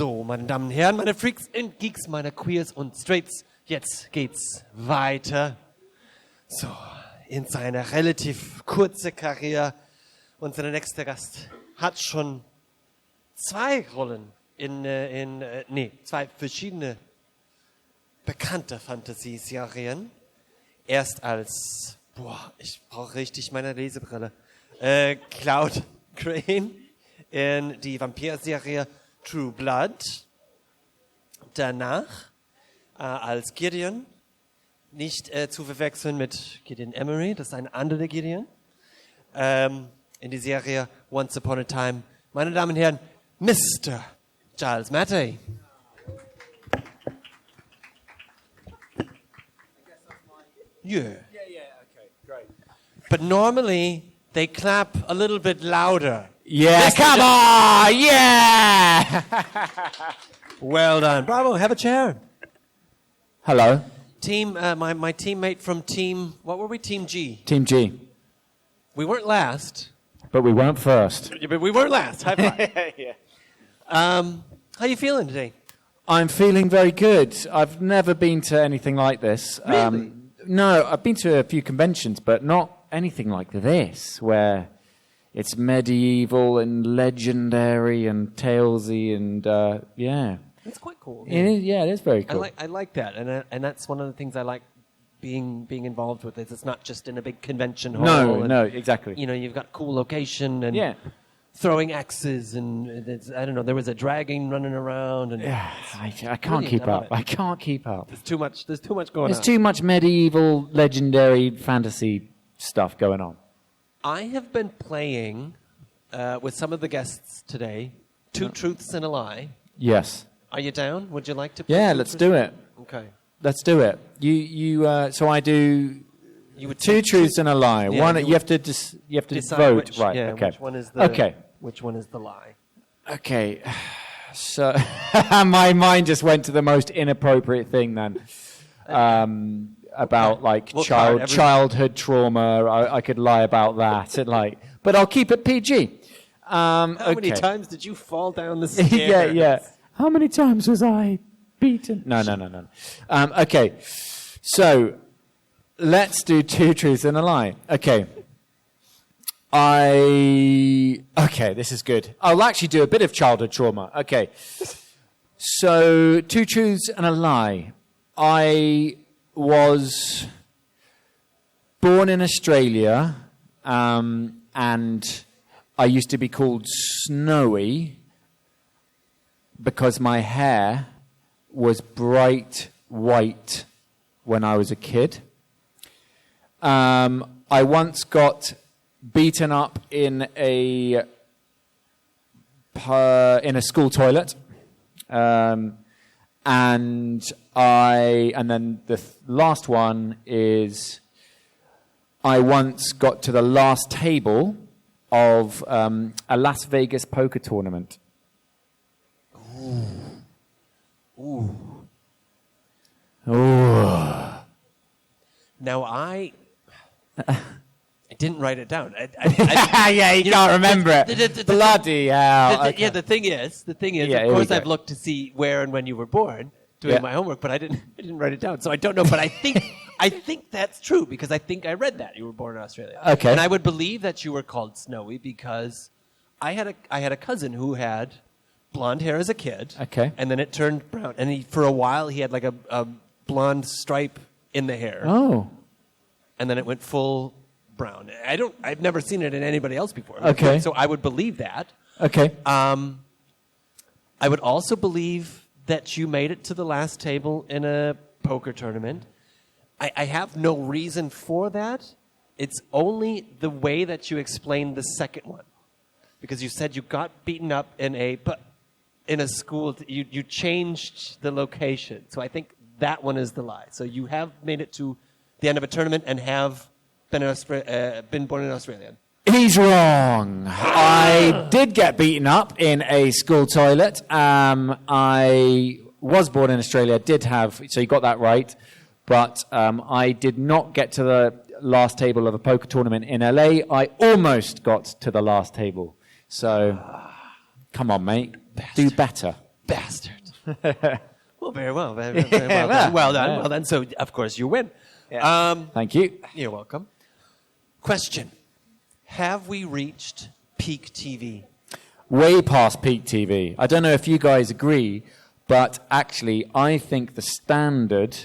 So, meine Damen und Herren, meine Freaks und Geeks, meine Queers und Straights, jetzt geht's weiter. So, in seiner relativ kurzen Karriere. Unser nächster Gast hat schon 2 Rollen zwei verschiedene bekannte Fantasy-Serien. Erst als, ich brauche richtig meine Lesebrille, Cloud Crane in die Vampir-Serie True Blood. Danach als Gideon, nicht zu verwechseln mit Gideon Emery, das ist ein anderer Gideon, in die Serie Once Upon a Time. Meine Damen und Herren, Mr. Giles Matthey. Yeah. Okay, great. But normally they clap a little bit louder. Yeah, come on, yeah! Well done. Bravo, have a chair. Hello. Team, my teammate from Team, what were we? Team G. Team G. We weren't last. But we weren't first. Yeah, but we weren't last. High five. Yeah. How you feeling today? I'm feeling very good. I've never been to anything like this. Really? No, I've been to a few conventions, but not anything like this, where it's medieval and legendary and talesy and, yeah. That's quite cool. It is very cool. I like that, and that's one of the things I like being involved with. It's not just in a big convention hall. No, exactly. You know, you've got cool location and throwing axes and I don't know. There was a dragon running around and I can't keep up. I can't keep up. There's too much going on. There's too much medieval, legendary, fantasy stuff going on. I have been playing with some of the guests today. 2 Truths and a Lie. Yes. Are you down? Would you like to play? Yeah, let's do it. Okay. Let's do it. So I do. You would 2 truths and a lie. Yeah, One, you have to decide vote. which, Right. yeah, Okay. Which one is the Which one is the lie? Okay. So my mind just went to the most inappropriate thing then. About childhood trauma. I could lie about that. But I'll keep it PG. How many times did you fall down the stairs? yeah. How many times was I beaten? No. Okay. So let's do 2 truths and a lie. Okay. This is good. I'll actually do a bit of childhood trauma. Okay. So 2 truths and a lie. I was born in Australia, and I used to be called Snowy because my hair was bright white when I was a kid. I once got beaten up in a school toilet, and then the last one is I once got to the last table of a Las Vegas poker tournament. Ooh. Now I didn't write it down. You can't remember it. Bloody hell. Yeah, the thing is, of course I've looked to see where and when you were born, doing my homework, but I didn't write it down, so I don't know. But I think that's true because I think I read that you were born in Australia. Okay. And I would believe that you were called Snowy because I had a cousin who had blonde hair as a kid. Okay. And then it turned brown, and for a while he had like a blonde stripe in the hair. Oh. And then it went full brown. I've never seen it in anybody else before. Okay. So I would believe that. Okay. I would also believe that you made it to the last table in a poker tournament. I have no reason for that. It's only the way that you explained the second one. Because you said you got beaten up in a school. You changed the location. So I think that one is the lie. So you have made it to the end of a tournament and have been born in Australia. He's wrong. I did get beaten up in a school toilet. I was born in Australia, so you got that right. But I did not get to the last table of a poker tournament in LA. I almost got to the last table. So, come on, mate. Do better. bastard. Well, very well. Very well done. Well done. Well done. So, of course, you win. Yeah. Thank you. You're welcome. Question. Have we reached peak TV? Way past peak TV. I don't know if you guys agree, but actually, I think the standard...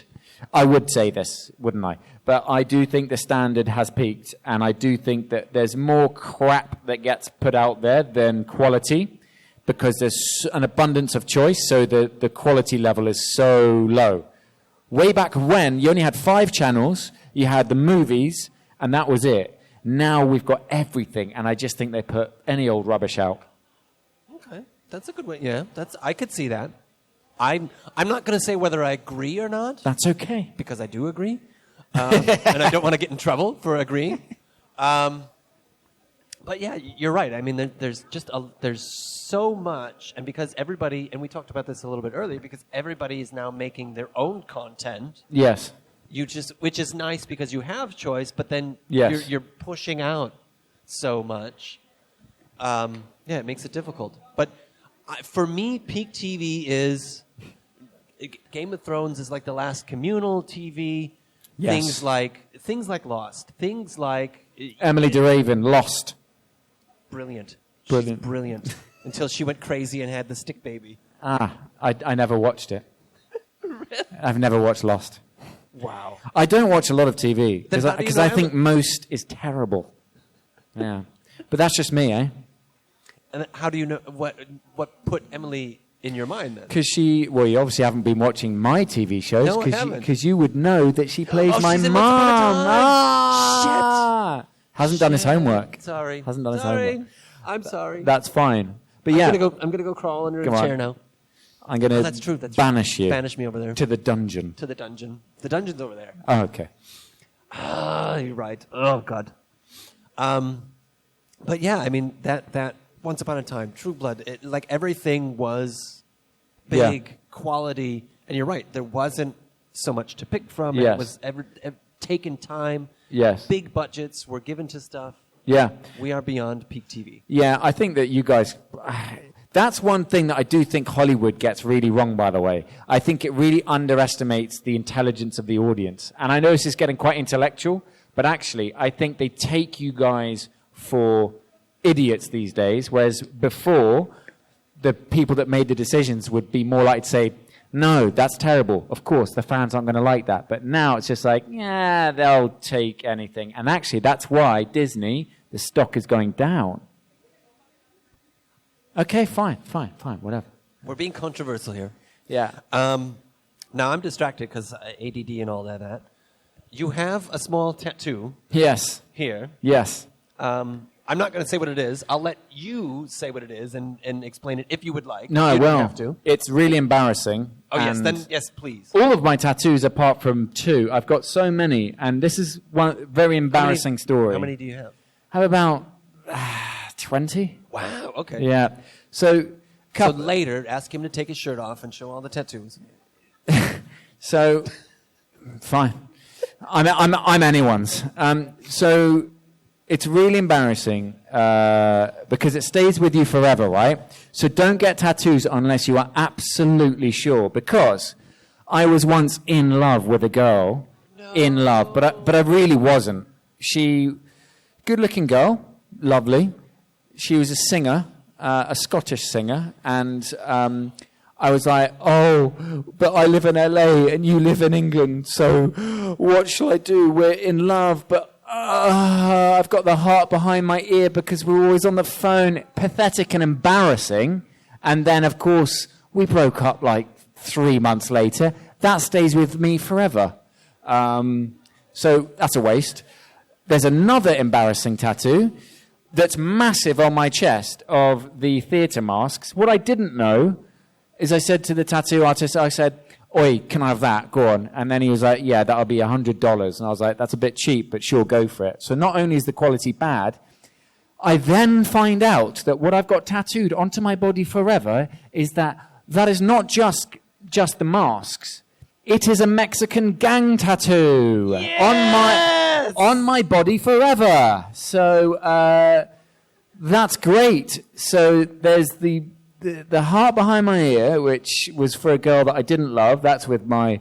I would say this, wouldn't I? But I do think the standard has peaked, and I do think that there's more crap that gets put out there than quality, because there's an abundance of choice, so the quality level is so low. Way back when, you only had 5 channels, you had the movies, and that was it. Now we've got everything, and I just think they put any old rubbish out. Okay, that's a good way. Yeah, I could see that. I'm not going to say whether I agree or not. That's okay. Because I do agree. And I don't want to get in trouble for agreeing. But yeah, you're right. I mean, there's so much, and because everybody, and we talked about this a little bit earlier, because everybody is now making their own content. Yes. Which is nice because you have choice, but then yes. you're pushing out so much. It makes it difficult. But for me, peak TV is Game of Thrones is like the last communal TV. Yes. Things like Lost. Things like Emily DeRaven, Lost. Brilliant. Brilliant. She's brilliant. Until she went crazy and had the stick baby. I never watched it. I've never watched Lost. Wow. I don't watch a lot of TV because I think most is terrible. Yeah. But that's just me, eh? And how do you know what put Emily in your mind then? Because you obviously haven't been watching my TV shows. No, I haven't. Because you would know that she plays my she's in mom. Shit. Hasn't done his homework. Sorry. Hasn't done his homework. I'm sorry. That's fine. But yeah. I'm gonna go crawl under a chair now. I'm going to that's true. banish you. Banish me over there. To the dungeon. To the dungeon. The dungeon's over there. Oh, okay. You're right. Oh, God. But yeah, I mean, that Once Upon a Time, True Blood, like everything was big, quality, and you're right, there wasn't so much to pick from. Yes. It was taken time. Yes. Big budgets were given to stuff. Yeah. We are beyond peak TV. Yeah, I think that you guys... That's one thing that I do think Hollywood gets really wrong, by the way. I think it really underestimates the intelligence of the audience. And I know this is getting quite intellectual, but actually, I think they take you guys for idiots these days, whereas before, the people that made the decisions would be more likely to say, no, that's terrible. Of course, the fans aren't going to like that. But now it's just like, yeah, they'll take anything. And actually, that's why Disney, the stock is going down. Okay, fine, whatever. We're being controversial here. Yeah. Now I'm distracted because ADD and all that. You have a small tattoo. Yes. Here. Yes. I'm not going to say what it is. I'll let you say what it is and explain it if you would like. No, I will. will. Have to. It's really embarrassing. Oh, yes. Then, yes, please. All of my tattoos, apart from 2, I've got so many, and this is one very embarrassing story. How many do you have? I have about 20. Wow, okay. Yeah. So later, ask him to take his shirt off and show all the tattoos. So, fine. I'm anyone's. So, it's really embarrassing because it stays with you forever, right? So don't get tattoos unless you are absolutely sure. Because I was once in love with a girl, but I really wasn't. Good-looking girl, lovely. She was a singer, a Scottish singer, and I was like, oh, but I live in LA and you live in England, so what shall I do? We're in love, but I've got the heart behind my ear because we're always on the phone. Pathetic and embarrassing. And then, of course, we broke up like 3 months later. That stays with me forever. So that's a waste. There's another embarrassing tattoo that's massive on my chest of the theatre masks. What I didn't know is I said to the tattoo artist, I said, oi, can I have that? Go on. And then he was like, yeah, that'll be $100. And I was like, that's a bit cheap, but sure, go for it. So not only is the quality bad, I then find out that what I've got tattooed onto my body forever is that is not just the masks. It is a Mexican gang tattoo on my body forever. So that's great. So there's the the heart behind my ear, which was for a girl that I didn't love, that's with my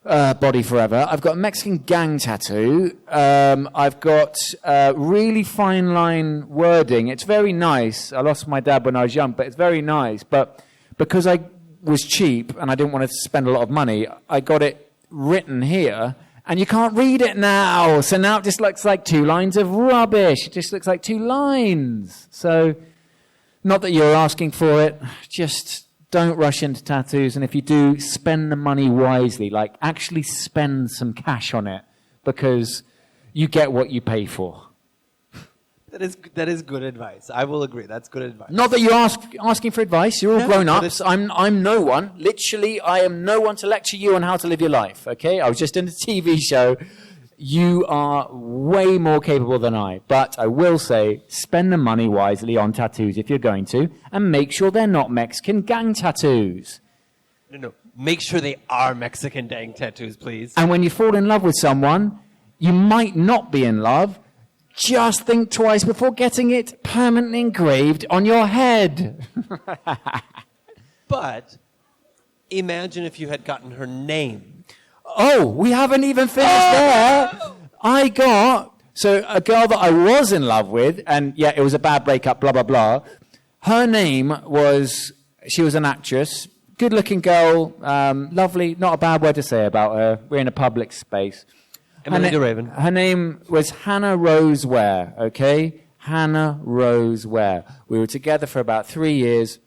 body forever. I've got a Mexican gang tattoo. I've got really fine line wording. It's very nice. I lost my dad when I was young, but it's very nice. But because I was cheap and I didn't want to spend a lot of money, I got it written here, and you can't read it now. So now it just looks like 2 lines of rubbish. It just looks like 2 lines. So, not that you're asking for it, just don't rush into tattoos. And if you do, spend the money wisely. Like, actually spend some cash on it, because you get what you pay for. That is good advice. I will agree. That's good advice. Not that you're asking for advice. You're all grown-ups. I'm no one. Literally, I am no one to lecture you on how to live your life, okay? I was just in a TV show. You are way more capable than I. But I will say, spend the money wisely on tattoos if you're going to, and make sure they're not Mexican gang tattoos. No. Make sure they are Mexican gang tattoos, please. And when you fall in love with someone, you might not be in love. Just think twice before getting it permanently engraved on your head. But imagine if you had gotten her name. Oh, we haven't even finished there. I got, so a girl that I was in love with, and yeah, it was a bad breakup, blah, blah, blah. Her name was, she was an actress, good-looking girl, lovely, not a bad word to say about her. We're in a public space. Emily Raven. Her name was Hannah Rose Ware, okay? Hannah Rose Ware. We were together for about 3 years,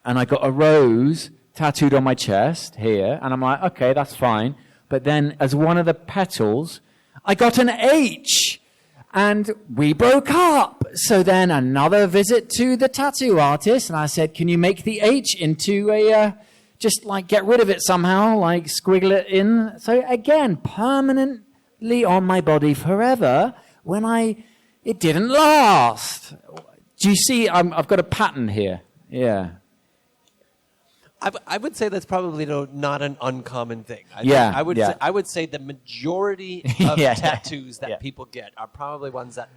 and I got a rose tattooed on my chest here, and I'm like, okay, that's fine. But then, as one of the petals, I got an H, and we broke up. So then another visit to the tattoo artist, and I said, can you make the H into a, just like get rid of it somehow, like squiggle it in? So again, permanently on my body forever, when it didn't last. Do you see, I've got a pattern here. Yeah. I would say that's probably not an uncommon thing. I would say the majority of tattoos that people get are probably ones that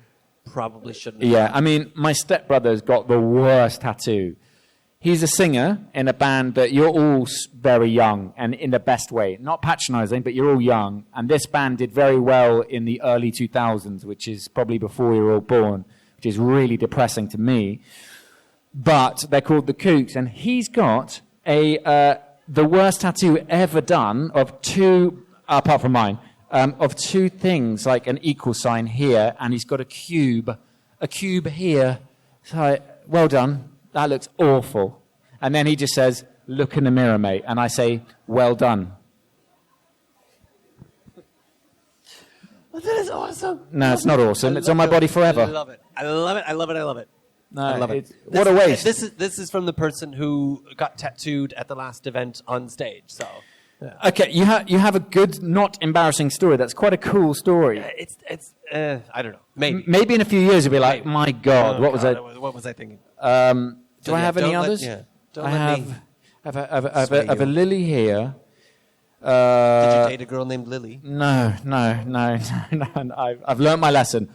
probably shouldn't have. Yeah, I mean, my stepbrother's got the worst tattoo. He's a singer in a band, but you're all very young, and in the best way. Not patronizing, but you're all young. And this band did very well in the early 2000s, which is probably before you were all born, which is really depressing to me. But they're called the Kooks, and he's got the worst tattoo ever done of 2, apart from mine, of 2 things, like an equal sign here, and he's got a cube here. So, well done. That looks awful. And then he just says, look in the mirror, mate. And I say, well done. Well, that is awesome. No, it's not awesome. It's on my body forever. I love it. I love it. I love it. I love it. No, I love it. What a waste. This is from the person who got tattooed at the last event on stage. So, yeah. Okay, you have a good, not embarrassing story. That's quite a cool story. I don't know. Maybe in a few years you'll be like, my God, what was I thinking? Do I have any others? I have a lily here. Did you date a girl named Lily? No. I've learned my lesson.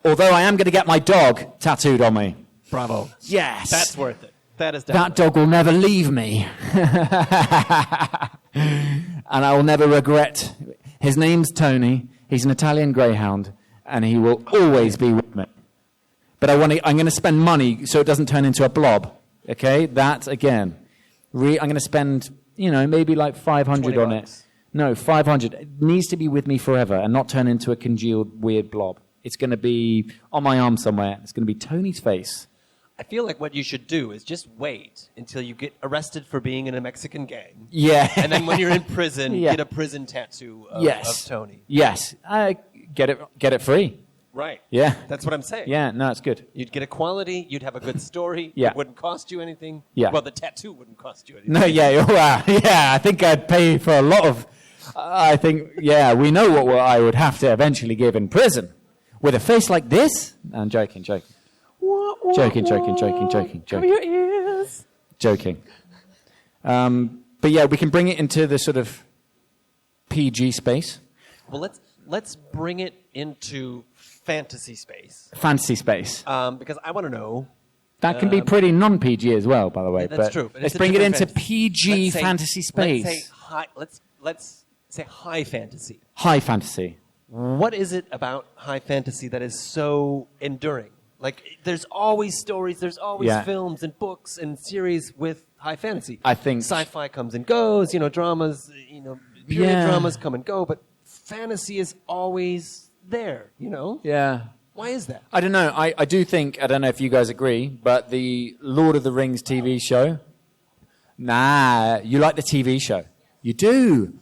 Although I am going to get my dog tattooed on me. Bravo. Yes. That's worth it. That dog will never leave me. And I will never regret. His name's Tony. He's an Italian greyhound. And he will always be with me. But I'm going to spend money so it doesn't turn into a blob. Okay? That, again. I'm going to spend, maybe like 500 on it. No, 500. It needs to be with me forever and not turn into a congealed weird blob. It's going to be on my arm somewhere. It's going to be Tony's face. I feel like what you should do is just wait until you get arrested for being in a Mexican gang. Yeah. And then when you're in prison, get a prison tattoo of Tony. Yes. Get it free. Right. Yeah. That's what I'm saying. Yeah, no, it's good. You'd get equality. You'd have a good story. Yeah. It wouldn't cost you anything. Yeah. Well, the tattoo wouldn't cost you anything. No, yeah, I think I'd pay for a lot of... we know what I would have to eventually give in prison. With a face like this? No, I'm joking. Joking. Cover your ears. Joking. But yeah, we can bring it into the sort of PG space. Well, let's bring it into fantasy space. Fantasy space. Because I want to know, That can be pretty non-PG as well, by the way. That's true. But let's bring it into fantasy. PG fantasy space. Let's say high fantasy. High fantasy. What is it about high fantasy that is so enduring? Like, there's always stories, there's always films and books and series with high fantasy. I think sci-fi comes and goes, dramas, period dramas come and go, but fantasy is always there, Yeah. Why is that? I don't know. I do think, I don't know if you guys agree, but the Lord of the Rings TV show, you like the TV show. You do.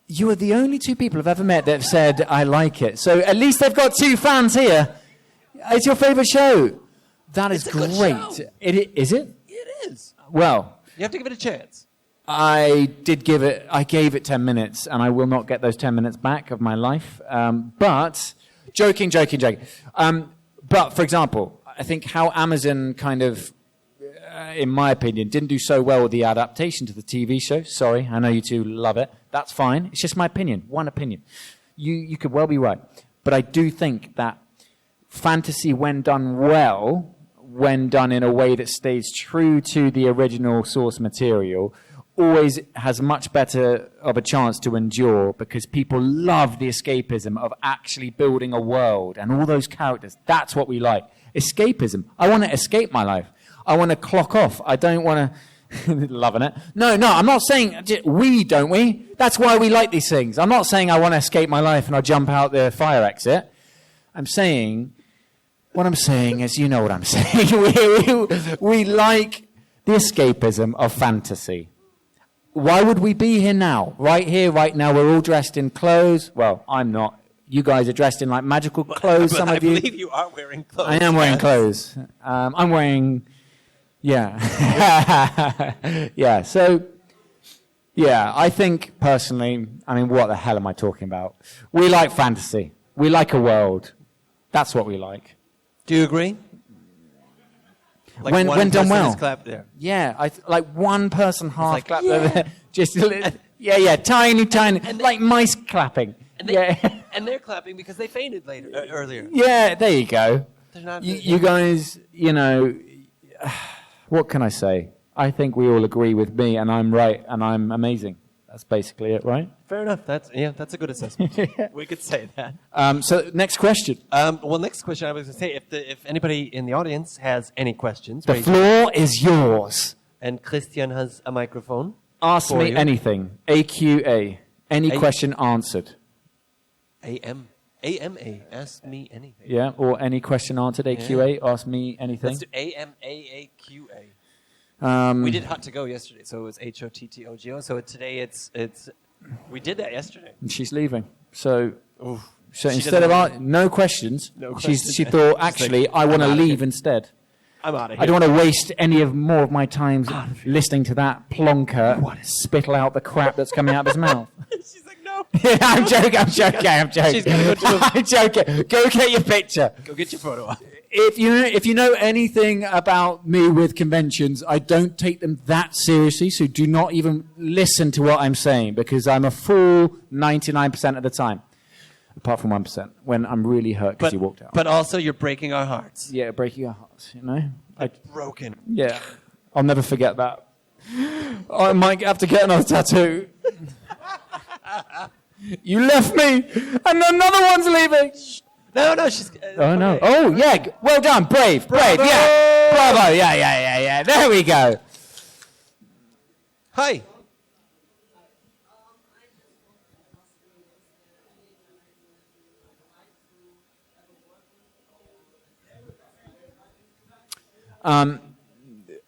You are the only two people I've ever met that have said, I like it. So at least they've got two fans here. It's your favourite show. That is great. Is it? It is. Well, you have to give it a chance. I gave it 10 minutes, and I will not get those 10 minutes back of my life. But, joking. But, for example, I think how Amazon kind of, in my opinion, didn't do so well with the adaptation to the TV show. Sorry, I know you two love it. That's fine. It's just my opinion. One opinion. You could well be right. But I do think that fantasy, when done well, when done in a way that stays true to the original source material, always has much better of a chance to endure because people love the escapism of actually building a world and all those characters. That's what we like. Escapism. I want to escape my life. I want to clock off. I don't want to... Loving it. No, I'm not saying... don't we? That's why we like these things. I'm not saying I want to escape my life and I'll jump out the fire exit. I'm saying... What I'm saying is, you know what I'm saying. we like the escapism of fantasy. Why would we be here now? Right here, right now, we're all dressed in clothes. Well, I'm not. You guys are dressed in like magical clothes, some of you. I believe you are wearing clothes. I am wearing clothes. I'm wearing... Yeah. I think, personally, what the hell am I talking about? We like fantasy. We like a world. That's what we like. Do you agree? Like when done well. Clap there. Yeah, like one person half clap there. Just tiny, and like mice clapping. And they're clapping because they fainted earlier. Yeah, there you go. Not, you guys, what can I say? I think we all agree with me, and I'm right, and I'm amazing. That's basically it, right? Fair enough. That's a good assessment. We could say that. So next question. Next question I was going to say, if anybody in the audience has any questions, the floor is yours. And Christian has a microphone. Ask me anything. AQA. Any question answered. AMA. Ask me anything. Yeah, or any question answered. AQA. Ask me anything. Let's do AMAAQA. We did Hot to Go yesterday, so it was HOTTOGO. So today it's we did that yesterday. And she's leaving. So instead of no questions, she thought, actually, I want to leave instead. I'm out of here. I don't want to waste more of my time listening to that plonker spittle out the crap that's coming out of his mouth. She's like, no. I'm joking. She's going to go I'm joking. Go get your picture. Go get your photo. If you know anything about me with conventions, I don't take them that seriously, so do not even listen to what I'm saying, because I'm a fool 99% of the time. Apart from 1%, when I'm really hurt because you walked out. But also, you're breaking our hearts. Yeah, breaking our hearts, Broken. Yeah. I'll never forget that. I might have to get another tattoo. You left me, and another one's leaving. No, she's... oh, no. Okay. Oh, yeah. Well done. Brave. Yeah. Bravo. Yeah. There we go. Hi.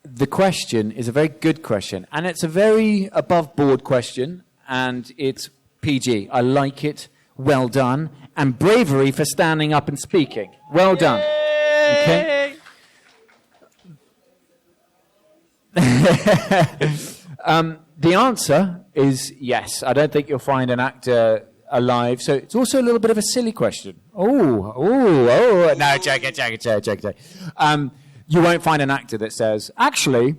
The question is a very good question, and it's a very above-board question, and it's PG. I like it. Well done. And bravery for standing up and speaking. Well done. Okay. The answer is yes. I don't think you'll find an actor alive. So it's also a little bit of a silly question. Oh. No, joking. You won't find an actor that says, actually,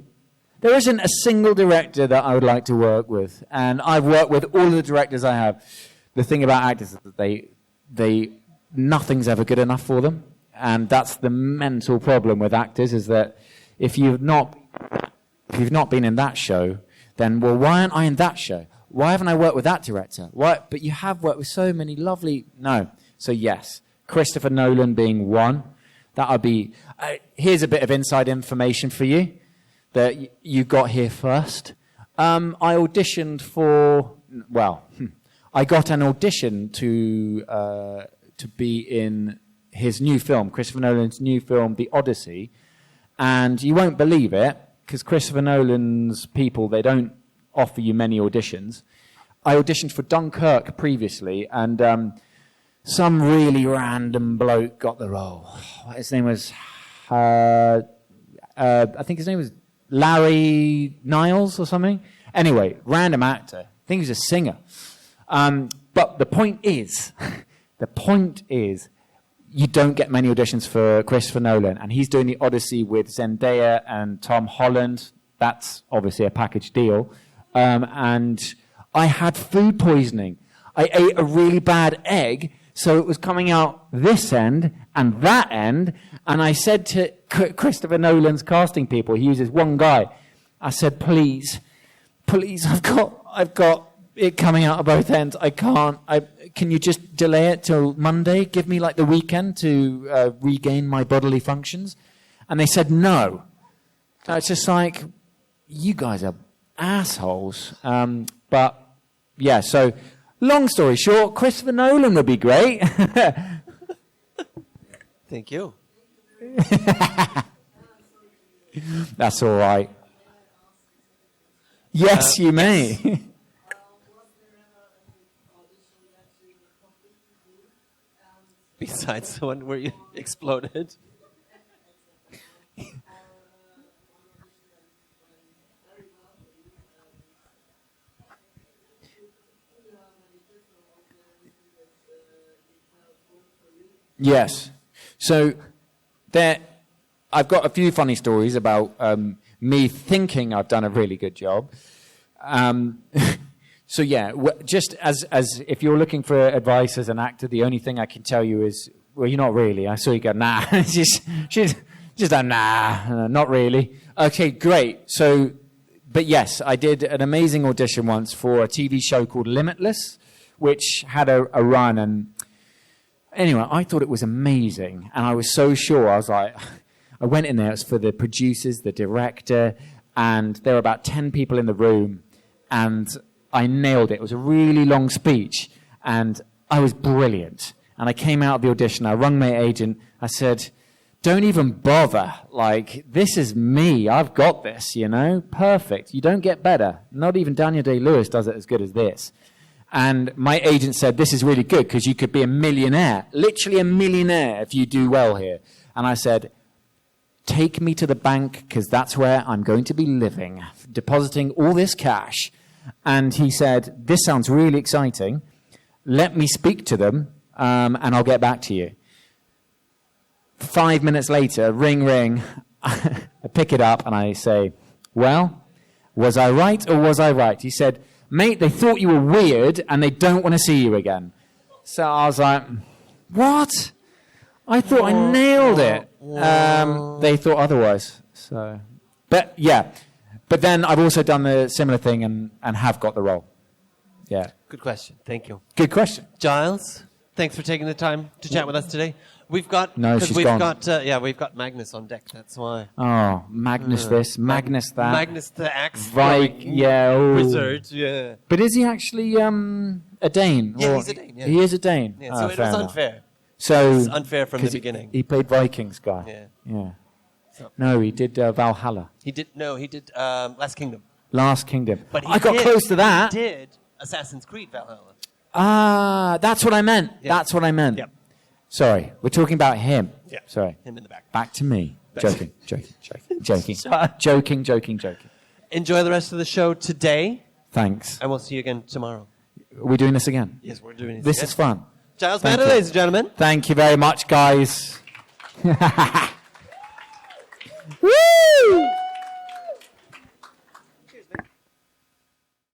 there isn't a single director that I would like to work with. And I've worked with all of the directors I have. The thing about actors is that nothing's ever good enough for them. And that's the mental problem with actors, is that if you've not been in that show, then, well, why aren't I in that show? Why haven't I worked with that director? Why? But you have worked with so many lovely... No. So, yes, Christopher Nolan being one. That would be... here's a bit of inside information for you that you got here first. I auditioned for... Well, I got an audition to be in his new film, Christopher Nolan's new film, The Odyssey. And you won't believe it, because Christopher Nolan's people, they don't offer you many auditions. I auditioned for Dunkirk previously, and some really random bloke got the role. His name was, I think his name was Larry Niles or something. Anyway, random actor. I think he was a singer. But the point is, you don't get many auditions for Christopher Nolan, and he's doing The Odyssey with Zendaya and Tom Holland. That's obviously a package deal. And I had food poisoning. I ate a really bad egg, so it was coming out this end and that end. And I said to Christopher Nolan's casting people, he uses one guy, I said, please, I've got it coming out of both ends. I can't. Can you just delay it till Monday? Give me like the weekend to regain my bodily functions. And they said no. It's just like, you guys are assholes. But yeah, so long story short, Christopher Nolan would be great. Thank you. That's all right. Yes, you may. Besides the one where you exploded. Yes. So I've got a few funny stories about me thinking I've done a really good job. So yeah, just as if you're looking for advice as an actor, the only thing I can tell you is, well, you're not really. I saw you go, nah. She's like, nah, not really. Okay, great. So, but yes, I did an amazing audition once for a TV show called Limitless, which had a run. And anyway, I thought it was amazing. And I was so sure. I was like, I went in there. It was for the producers, the director, and there were about 10 people in the room. And I nailed it. It was a really long speech, and I was brilliant. And I came out of the audition. I rung my agent. I said, don't even bother. Like, this is me. I've got this, Perfect. You don't get better. Not even Daniel Day-Lewis does it as good as this. And my agent said, this is really good because you could be a millionaire, literally a millionaire if you do well here. And I said, take me to the bank because that's where I'm going to be living, depositing all this cash. And he said, this sounds really exciting. Let me speak to them, and I'll get back to you. 5 minutes later, ring, ring. I pick it up, and I say, well, was I right or was I right? He said, mate, they thought you were weird, and they don't want to see you again. So I was like, what? I thought I nailed it. They thought otherwise. So, but yeah. But then I've also done the similar thing and have got the role. Yeah. Good question. Thank you. Good question. Giles, thanks for taking the time to chat with us today. We've got we've got Magnus on deck. That's why. Oh, Magnus this, Magnus that. Magnus the axe. Wizard. Yeah. But is he actually a Dane? Yeah, he's a Dane. Yeah. He is a Dane. Yeah, so it was unfair. So it was unfair from the beginning. He played Vikings guy. Yeah. Yeah. No, he did Valhalla. He did Last Kingdom. Last Kingdom. But I got close to that. He did Assassin's Creed Valhalla. Ah, that's what I meant. Yeah. That's what I meant. Yep. Sorry, we're talking about him. Yeah. Sorry. Him in the back. Back to me. Joking. Joking. Enjoy the rest of the show today. Thanks. And we'll see you again tomorrow. Are we doing this again? Yes, we're doing this is fun. Giles Matthey, ladies and gentlemen. Thank you very much, guys. Woo!